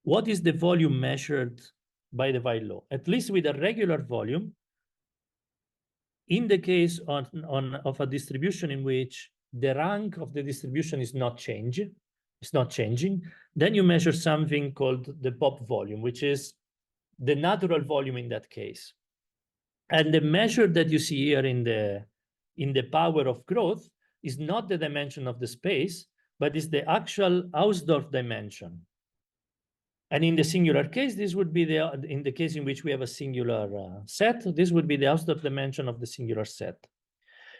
[SPEAKER 2] what is the volume measured by the Weyl law? At least with a regular volume, in the case of a distribution in which the rank of the distribution is not changing, then you measure something called the pop volume, which is the natural volume in that case. And the measure that you see here in the in the power of growth is not the dimension of the space, but is the actual Hausdorff dimension. And in the singular case, this would be in the case in which we have a singular set, this would be the Hausdorff dimension of the singular set.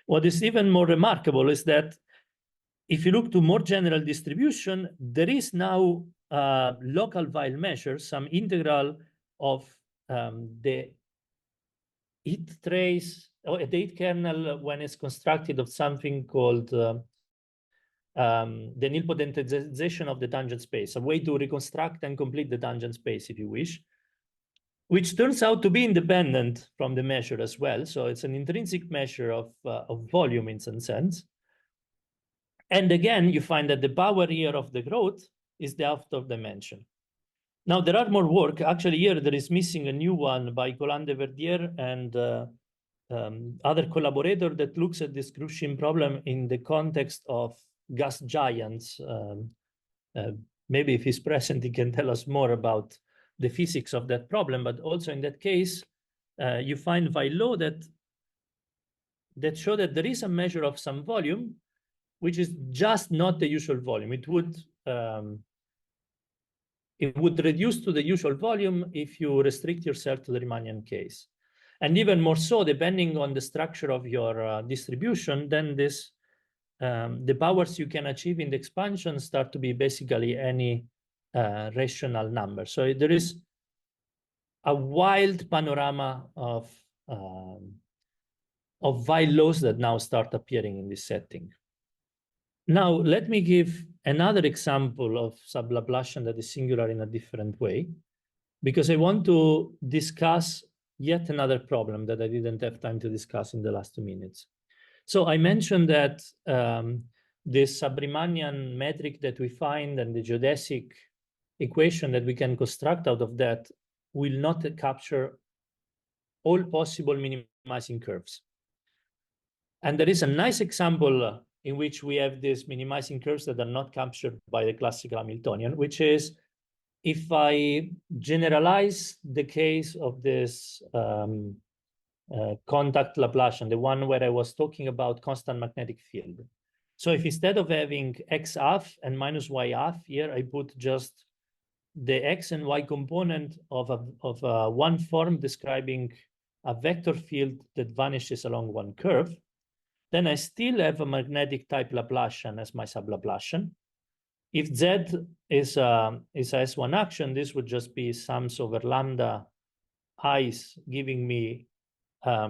[SPEAKER 2] What is even more remarkable is that if you look to more general distribution, there is now a local Weyl measure, some integral of the heat trace or the heat kernel when it's constructed of something called the nilpotentization of the tangent space, a way to reconstruct and complete the tangent space, if you wish, which turns out to be independent from the measure as well. So it's an intrinsic measure of volume in some sense. And again, you find that the power here of the growth is the Hausdorff dimension. Now, there are more work. Actually, here there is missing a new one by Colin de Verdier and other collaborator that looks at this Grushin problem in the context of gas giants. Maybe if he's present, he can tell us more about the physics of that problem. But also in that case, you find Weyl law that show that there is a measure of some volume, which is just not the usual volume. It would reduce to the usual volume if you restrict yourself to the Riemannian case. And even more so, depending on the structure of your distribution, then this the powers you can achieve in the expansion start to be basically any rational number. So there is a wild panorama of Weyl laws that now start appearing in this setting. Now, let me give another example of sub-Laplacian that is singular in a different way, because I want to discuss yet another problem that I didn't have time to discuss in the last 2 minutes. So I mentioned that this sub-Riemannian metric that we find and the geodesic equation that we can construct out of that will not capture all possible minimizing curves. And there is a nice example in which we have these minimizing curves that are not captured by the classical Hamiltonian, which is if I generalize the case of this contact Laplacian, the one where I was talking about constant magnetic field. So if instead of having x half and minus y half here, I put just the x and y component of one form describing a vector field that vanishes along one curve, then I still have a magnetic type Laplacian as my sub-Laplacian. If z is a S1 action, this would just be sums over lambda i's, giving me a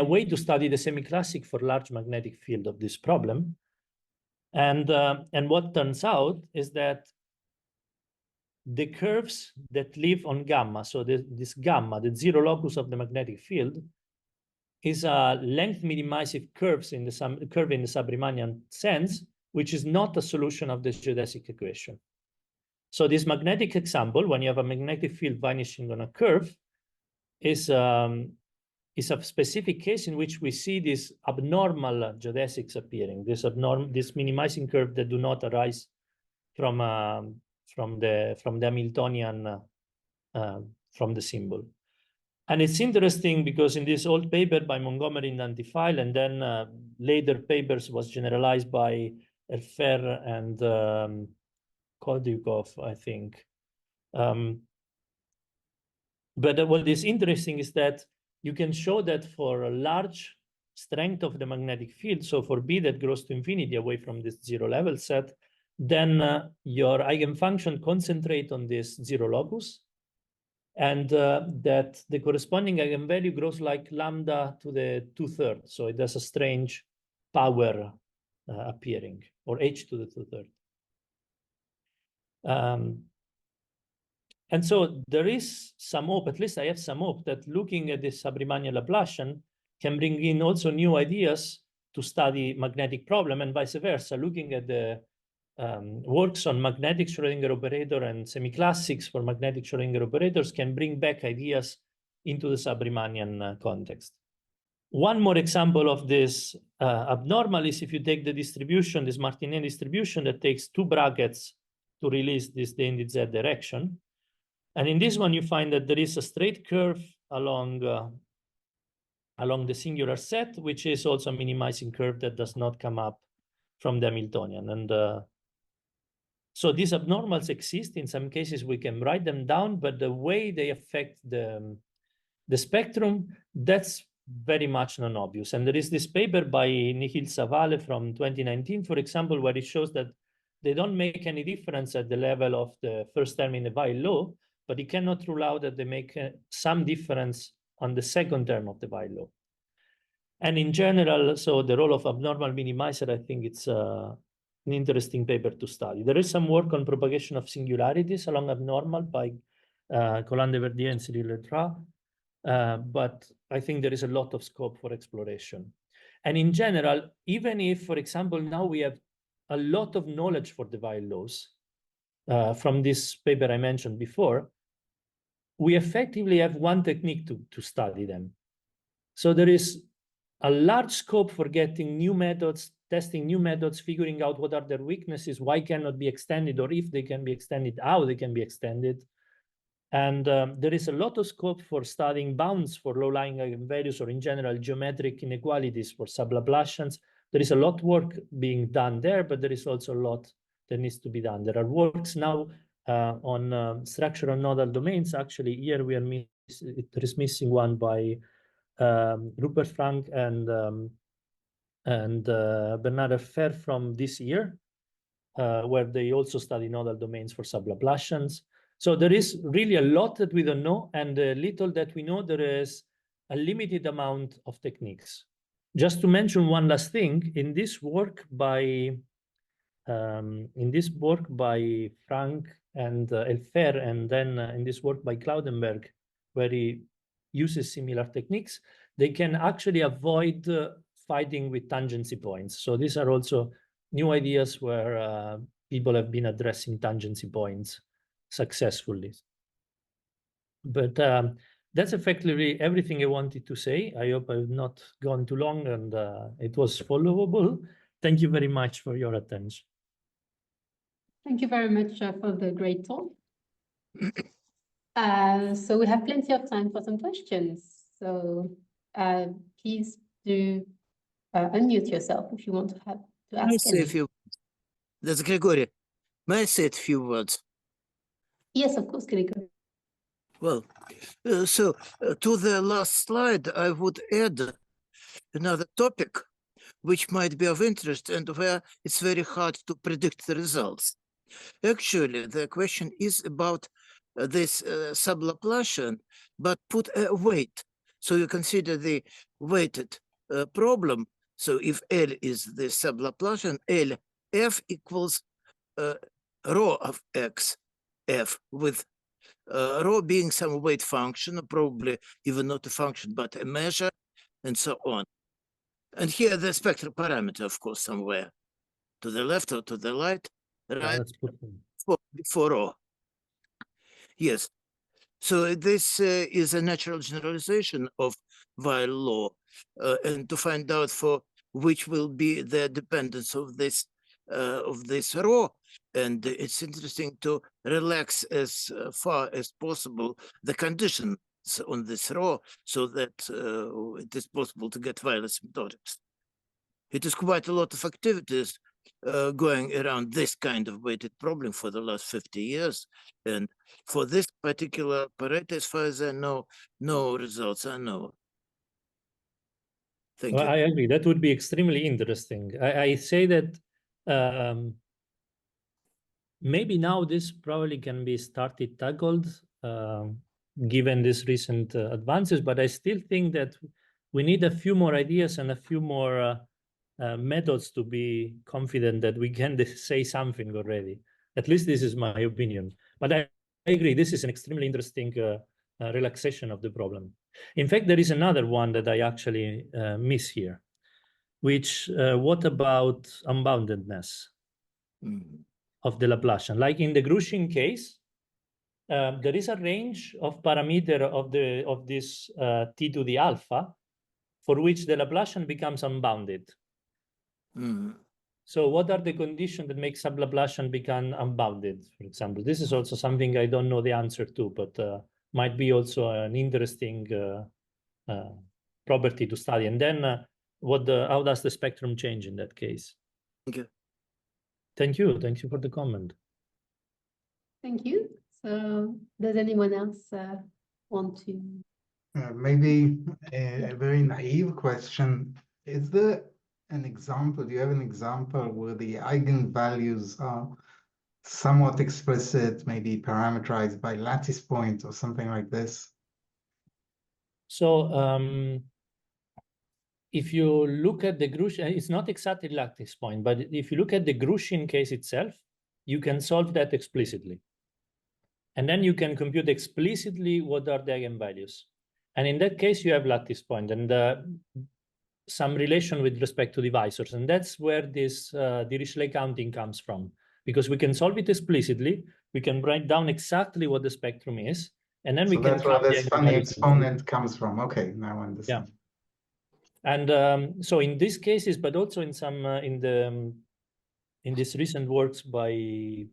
[SPEAKER 2] way to study the semi-classic for large magnetic field of this problem. And what turns out is that the curves that live on gamma, so this gamma, the zero locus of the magnetic field, is a length minimizive curve in the sub-Riemannian sense, which is not a solution of the geodesic equation. So this magnetic example, when you have a magnetic field vanishing on a curve, is a specific case in which we see these abnormal geodesics appearing, this minimizing curve that do not arise from the Hamiltonian, from the symbol. And it's interesting because in this old paper by Montgomery and Antifile, and then later papers was generalized by Erfer and Koldykov, I think. But what is interesting is that you can show that for a large strength of the magnetic field, so for B that grows to infinity away from this zero level set, then your eigenfunction concentrate on this zero locus, and that the corresponding eigenvalue grows like lambda to the 2/3. So it has a strange power appearing, or h to the 2/3. And so there is some hope, at least I have some hope, that looking at this sub-Riemannian Laplacian can bring in also new ideas to study magnetic problem, and vice versa, looking at the works on magnetic Schrödinger operator and semi-classics for magnetic Schrödinger operators can bring back ideas into the sub-Riemannian context. One more example of this abnormal is if you take the distribution, this Martinian distribution that takes two brackets to release this in the z direction. And in this one, you find that there is a straight curve along along the singular set, which is also a minimizing curve that does not come up from the Hamiltonian. And so these abnormals exist. In some cases, we can write them down, but the way they affect the spectrum, that's very much non-obvious. And there is this paper by Nikhil Savale from 2019, for example, where it shows that they don't make any difference at the level of the first term in the Weyl law, but you cannot rule out that they make some difference on the second term of the Weyl law. And in general, so the role of abnormal minimizer, I think it's an interesting paper to study. There is some work on propagation of singularities along abnormal by Colin de Verdier and Cyril Ledra, but I think there is a lot of scope for exploration. And in general, even if, for example, now we have a lot of knowledge for the Weyl laws from this paper I mentioned before, we effectively have one technique to study them. So there is a large scope for getting new methods, testing new methods, figuring out what are their weaknesses, why cannot be extended, or if they can be extended, how they can be extended. And there is a lot of scope for studying bounds for low-lying eigenvalues, or in general, geometric inequalities for sub-Laplacians. There is a lot of work being done there, but there is also a lot that needs to be done. There are works now on structural nodal domains. Actually, here we are there is missing one by Rupert Frank and Bernard Fer from this year, where they also study nodal domains for sub-Laplacians. So there is really a lot that we don't know, and the little that we know, there is a limited amount of techniques. Just to mention one last thing, in this work by Frank and Elfer, and then in this work by Claudenberg, where he uses similar techniques, they can actually avoid fighting with tangency points. So these are also new ideas where people have been addressing tangency points successfully. But that's effectively everything I wanted to say. I hope I've not gone too long and it was followable. Thank you very much for your attention.
[SPEAKER 3] Thank you very much for the great talk. So we have plenty of time for some questions. So please do unmute yourself if you want to ask
[SPEAKER 4] May I say a few? That's Gregory. May I say a few words?
[SPEAKER 3] Yes, of course, Gregory.
[SPEAKER 4] Well, to the last slide, I would add another topic which might be of interest and where it's very hard to predict the results. Actually, the question is about this sub-Laplacian, but put a weight. So you consider the weighted problem. So if L is the sub-Laplacian, L f equals rho of x f, with rho being some weight function, probably even not a function, but a measure, and so on. And here the spectral parameter, of course, somewhere to the left or to the right, before rho. Yes. So this is a natural generalization of Weyl law, and to find out for which will be the dependence of this rho, and it's interesting to relax as far as possible the conditions on this rho, so that it is possible to get Weyl asymptotics. It is quite a lot of activities going around this kind of weighted problem for the last 50 years, and for this particular operator, as far as I know, no results are known. Thank you.
[SPEAKER 2] I agree. That would be extremely interesting. I say that maybe now this probably can be started tackled given these recent advances, but I still think that we need a few more ideas and a few more methods to be confident that we can say something already. At least this is my opinion. But I agree, this is an extremely interesting relaxation of the problem. In fact, there is another one that I actually miss here, which what about unboundedness of the Laplacian? Like in the Groningen case, there is a range of parameter of this t to the alpha for which the Laplacian becomes unbounded. So what are the conditions that make sub-Laplacian become unbounded, for example? This is also something I don't know the answer to, but might be also an interesting property to study. And then how does the spectrum change in that case?
[SPEAKER 4] Thank you.
[SPEAKER 2] Thank you. Thank you for the comment.
[SPEAKER 3] Thank you. So does anyone else want to?
[SPEAKER 5] Maybe a very naive question. Is there an example? Do you have an example where the eigenvalues are somewhat explicit, maybe parameterized by lattice point or something like this?
[SPEAKER 2] So if you look at the Grushin, it's not exactly lattice point, but if you look at the Grushin case itself, you can solve that explicitly. And then you can compute explicitly what are the eigenvalues. And in that case, you have lattice point and some relation with respect to divisors. And that's where this Dirichlet counting comes from. Because we can solve it explicitly, we can write down exactly what the spectrum is, and then we can
[SPEAKER 5] that's where
[SPEAKER 2] count
[SPEAKER 5] this funny exponent comes from. Okay, now I understand.
[SPEAKER 2] Yeah. And so in these cases, but also in some in these recent works by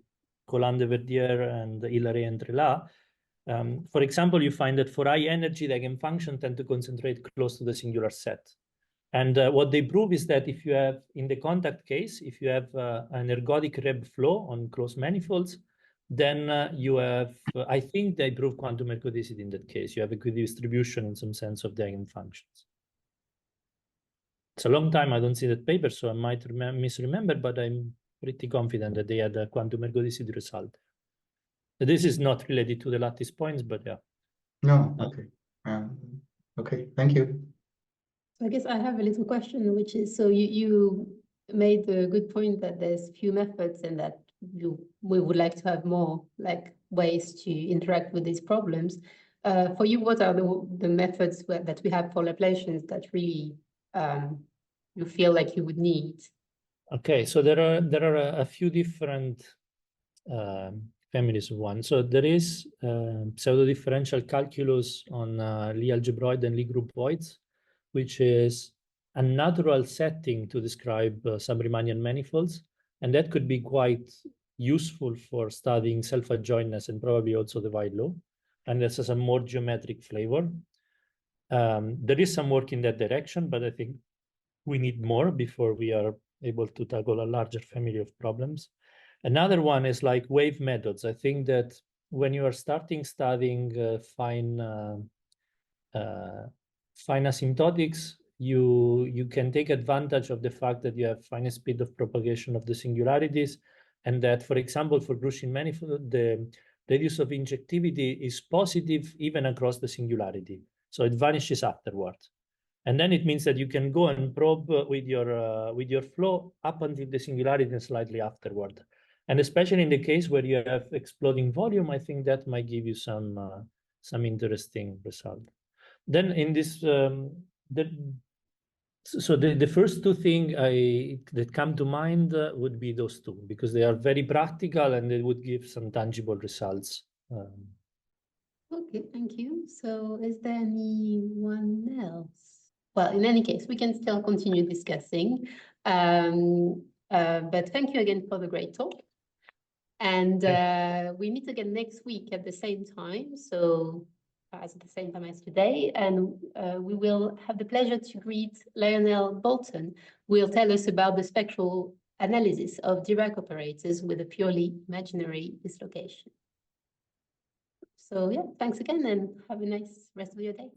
[SPEAKER 2] Colin de Verdier and Hilaire and Trelat, for example, you find that for high energy, the eigenfunctions tend to concentrate close to the singular set. And what they prove is that if you have, in the contact case, if you have an ergodic Reb flow on closed manifolds, then you have, I think they prove quantum ergodicity in that case. You have a good distribution in some sense of the eigenfunctions. It's a long time I don't see that paper, so I might misremember, but I'm pretty confident that they had a quantum ergodicity result. This is not related to the lattice points, but yeah.
[SPEAKER 5] No, okay. Okay, thank you.
[SPEAKER 3] So I guess I have a little question, which is, so you made the good point that there's few methods and that we would like to have more like ways to interact with these problems. For you, what are the methods that we have for Laplacians that really you feel like you would need?
[SPEAKER 2] Okay, so there are a few different families of one. So there is pseudo-differential calculus on Lie algebroid and Lie group voids, which is a natural setting to describe sub-Riemannian manifolds. And that could be quite useful for studying self-adjointness and probably also the Weyl law. And this has a more geometric flavor. There is some work in that direction, but I think we need more before we are able to tackle a larger family of problems. Another one is like wave methods. I think that when you are starting studying fine asymptotics, you can take advantage of the fact that you have finite speed of propagation of the singularities, and that, for example, for Grushin manifold, the radius of injectivity is positive even across the singularity. So it vanishes afterwards. And then it means that you can go and probe with your flow up until the singularity and slightly afterward. And especially in the case where you have exploding volume, I think that might give you some interesting result. Then in this, the first two things that come to mind would be those two, because they are very practical and they would give some tangible results.
[SPEAKER 3] Okay, thank you. So is there anyone else? Well, in any case, we can still continue discussing. But thank you again for the great talk. And we meet again next week at the same time. So at the same time as today. And we will have the pleasure to greet Lionel Bolton, who will tell us about the spectral analysis of Dirac operators with a purely imaginary dislocation. So yeah, thanks again and have a nice rest of your day.